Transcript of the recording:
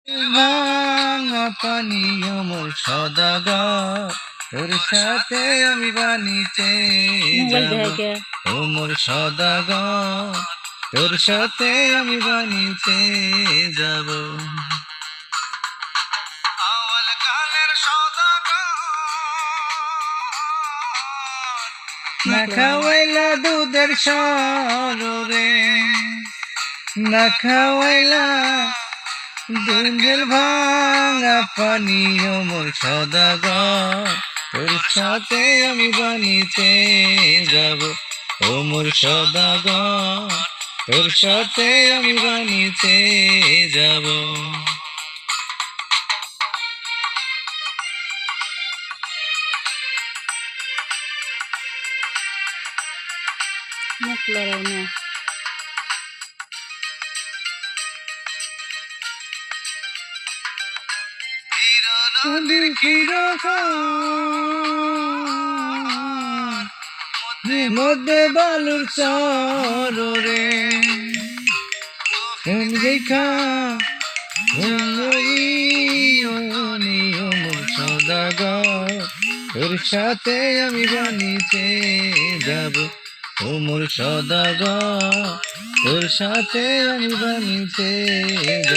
ভাঙা পানি অমর সদাগর, তোর সাথে আমি বানিতে যাব। ওমর সদাগর, তোর সাথে আমি বানিতে যাব। না খাওয়াইলা দুধের সরে, না খাওয়াইলা দুধের ভাঙা পানি অমর সদাগর, তোর সাথে আমি বানিতে যাব। ওমর সদাগর, তোর সাথে আমি বানিতে যাব। মধ্যে বালুর চরে দেখা সদাগর, তোর সাথে আমি বানিতে যাব। ওমর সদাগর, তোর সাথে আমি বানিতে যাব।